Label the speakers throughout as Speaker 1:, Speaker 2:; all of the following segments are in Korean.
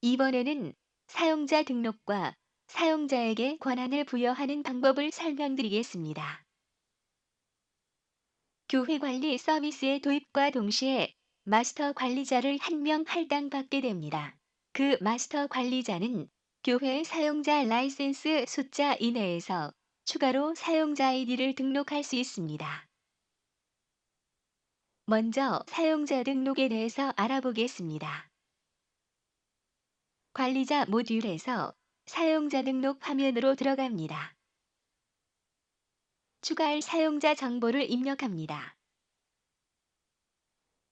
Speaker 1: 이번에는 사용자 등록과 사용자에게 권한을 부여하는 방법을 설명드리겠습니다. 교회 관리 서비스의 도입과 동시에 마스터 관리자를 한 명 할당받게 됩니다. 그 마스터 관리자는 교회 사용자 라이센스 숫자 이내에서 추가로 사용자 아이디를 등록할 수 있습니다. 먼저 사용자 등록에 대해서 알아보겠습니다. 관리자 모듈에서 사용자 등록 화면으로 들어갑니다. 추가할 사용자 정보를 입력합니다.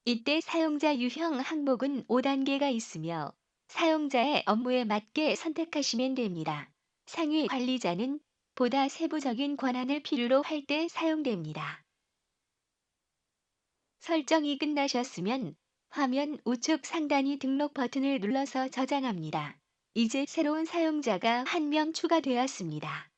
Speaker 1: 이때 사용자 유형 항목은 5단계가 있으며 사용자의 업무에 맞게 선택하시면 됩니다. 상위 관리자는 보다 세부적인 권한을 필요로 할 때 사용됩니다. 설정이 끝나셨으면 화면 우측 상단위 등록 버튼을 눌러서 저장합니다. 이제 새로운 사용자가 한 명 추가되었습니다.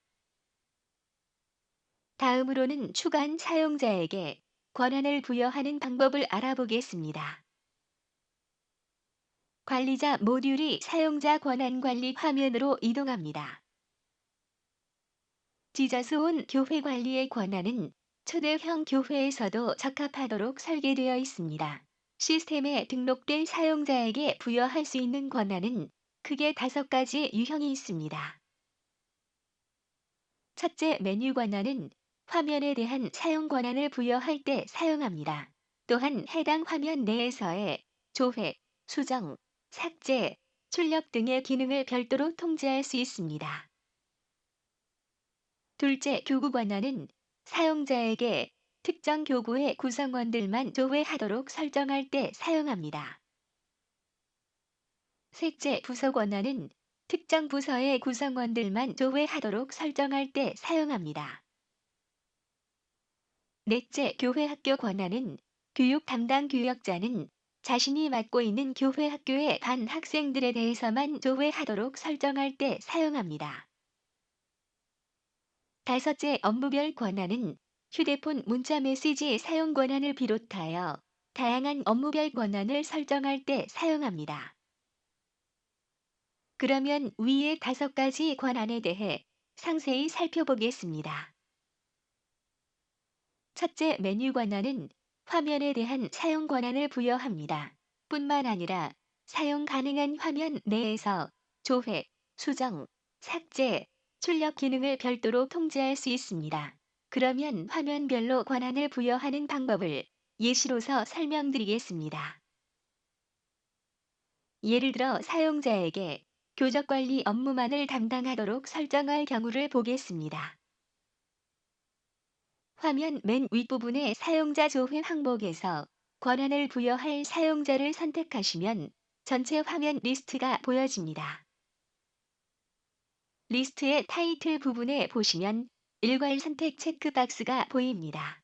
Speaker 1: 다음으로는 추가한 사용자에게 권한을 부여하는 방법을 알아보겠습니다. 관리자 모듈이 사용자 권한 관리 화면으로 이동합니다. 찢어서 온 교회 관리의 권한은 초대형 교회에서도 적합하도록 설계되어 있습니다. 시스템에 등록된 사용자에게 부여할 수 있는 권한은 크게 5가지 유형이 있습니다. 첫째, 메뉴 권한은 화면에 대한 사용 권한을 부여할 때 사용합니다. 또한 해당 화면 내에서의 조회, 수정, 삭제, 출력 등의 기능을 별도로 통제할 수 있습니다. 둘째, 교구 권한은 사용자에게 특정 교구의 구성원들만 조회하도록 설정할 때 사용합니다. 셋째, 부서 권한은 특정 부서의 구성원들만 조회하도록 설정할 때 사용합니다. 넷째, 교회 학교 권한은 교육 담당 교역자는 자신이 맡고 있는 교회 학교의 반 학생들에 대해서만 조회하도록 설정할 때 사용합니다. 다섯째, 업무별 권한은 휴대폰 문자 메시지 사용 권한을 비롯하여 다양한 업무별 권한을 설정할 때 사용합니다. 그러면 위의 5가지 권한에 대해 상세히 살펴보겠습니다. 첫째, 메뉴 권한은 화면에 대한 사용 권한을 부여합니다. 뿐만 아니라 사용 가능한 화면 내에서 조회, 수정, 삭제, 출력 기능을 별도로 통제할 수 있습니다. 그러면 화면별로 권한을 부여하는 방법을 예시로서 설명드리겠습니다. 예를 들어 사용자에게 교적 관리 업무만을 담당하도록 설정할 경우를 보겠습니다. 화면 맨 윗부분의 사용자 조회 항목에서 권한을 부여할 사용자를 선택하시면 전체 화면 리스트가 보여집니다. 리스트의 타이틀 부분에 보시면 일괄 선택 체크박스가 보입니다.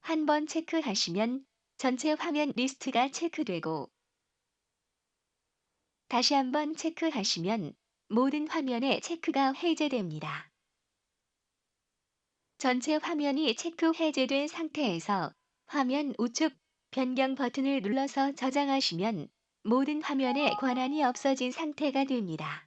Speaker 1: 한 번 체크하시면 전체 화면 리스트가 체크되고 다시 한번 체크하시면 모든 화면의 체크가 해제됩니다. 전체 화면이 체크 해제된 상태에서 화면 우측 변경 버튼을 눌러서 저장하시면 모든 화면에 권한이 없어진 상태가 됩니다.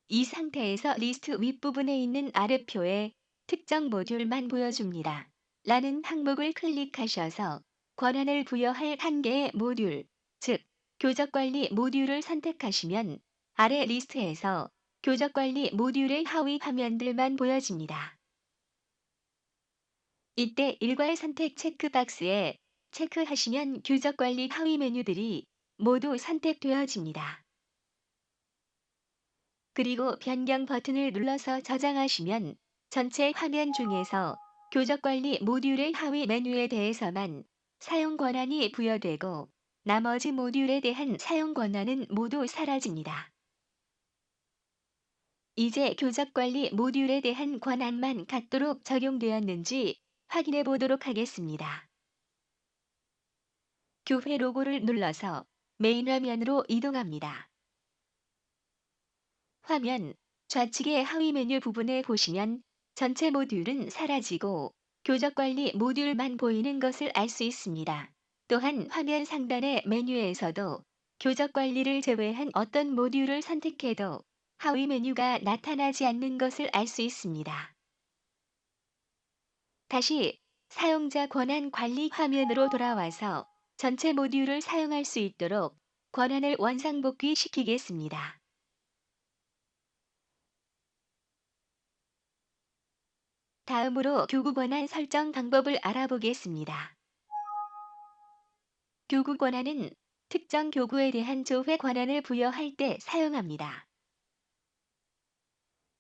Speaker 1: 이 상태에서 리스트 윗부분에 있는 아래표에 특정 모듈만 보여줍니다. 라는 항목을 클릭하셔서 권한을 부여할 한 개의 모듈, 즉 교적관리 모듈을 선택하시면 아래 리스트에서 교적관리 모듈의 하위 화면들만 보여집니다. 이때 일괄 선택 체크박스에 체크하시면 교적관리 하위 메뉴들이 모두 선택되어집니다. 그리고 변경 버튼을 눌러서 저장하시면 전체 화면 중에서 교적관리 모듈의 하위 메뉴에 대해서만 사용 권한이 부여되고 나머지 모듈에 대한 사용 권한은 모두 사라집니다. 이제 교적관리 모듈에 대한 권한만 같도록 적용되었는지 확인해 보도록 하겠습니다. 교회 로고를 눌러서 메인 화면으로 이동합니다. 화면 좌측의 하위 메뉴 부분에 보시면 전체 모듈은 사라지고 교적관리 모듈만 보이는 것을 알 수 있습니다. 또한 화면 상단의 메뉴에서도 교적 관리를 제외한 어떤 모듈을 선택해도 하위 메뉴가 나타나지 않는 것을 알 수 있습니다. 다시 사용자 권한 관리 화면으로 돌아와서 전체 모듈을 사용할 수 있도록 권한을 원상복귀 시키겠습니다. 다음으로 교구 권한 설정 방법을 알아보겠습니다. 교구 권한은 특정 교구에 대한 조회 권한을 부여할 때 사용합니다.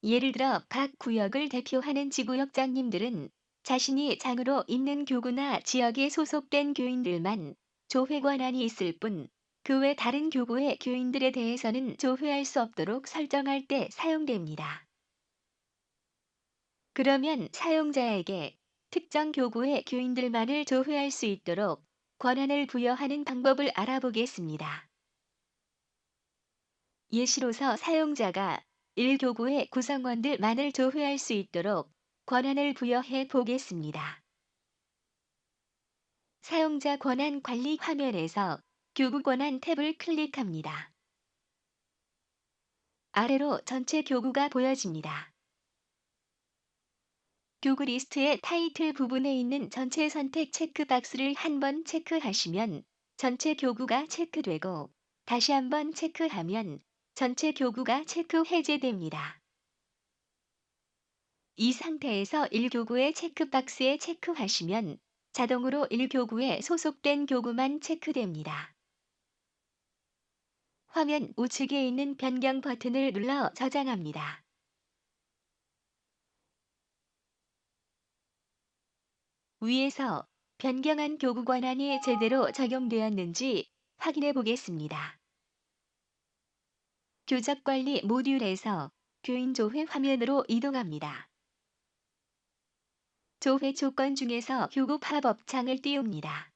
Speaker 1: 예를 들어 각 구역을 대표하는 지구역장님들은 자신이 장으로 있는 교구나 지역에 소속된 교인들만 조회 권한이 있을 뿐 그 외 다른 교구의 교인들에 대해서는 조회할 수 없도록 설정할 때 사용됩니다. 그러면 사용자에게 특정 교구의 교인들만을 조회할 수 있도록 권한을 부여하는 방법을 알아보겠습니다. 예시로서 사용자가 1교구의 구성원들만을 조회할 수 있도록 권한을 부여해 보겠습니다. 사용자 권한 관리 화면에서 교구 권한 탭을 클릭합니다. 아래로 전체 교구가 보여집니다. 교구 리스트의 타이틀 부분에 있는 전체 선택 체크박스를 한 번 체크하시면 전체 교구가 체크되고 다시 한번 체크하면 전체 교구가 체크 해제됩니다. 이 상태에서 1교구의 체크박스에 체크하시면 자동으로 1교구에 소속된 교구만 체크됩니다. 화면 우측에 있는 변경 버튼을 눌러 저장합니다. 위에서 변경한 교구 권한이 제대로 적용되었는지 확인해 보겠습니다. 교적 관리 모듈에서 교인 조회 화면으로 이동합니다. 조회 조건 중에서 교구 팝업 창을 띄웁니다.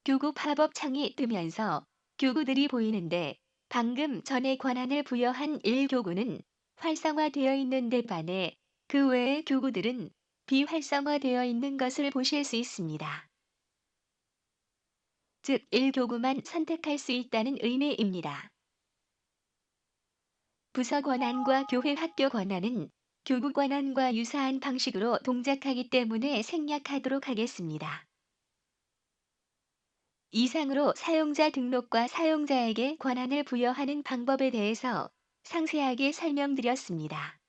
Speaker 1: 교구 팝업 창이 뜨면서 교구들이 보이는데 방금 전에 권한을 부여한 1교구는 활성화되어 있는 데 반해 그 외의 교구들은 비활성화되어 있는 것을 보실 수 있습니다. 즉 1교구만 선택할 수 있다는 의미입니다. 부서 권한과 교회 학교 권한은 교구 권한과 유사한 방식으로 동작하기 때문에 생략하도록 하겠습니다. 이상으로 사용자 등록과 사용자에게 권한을 부여하는 방법에 대해서 상세하게 설명드렸습니다.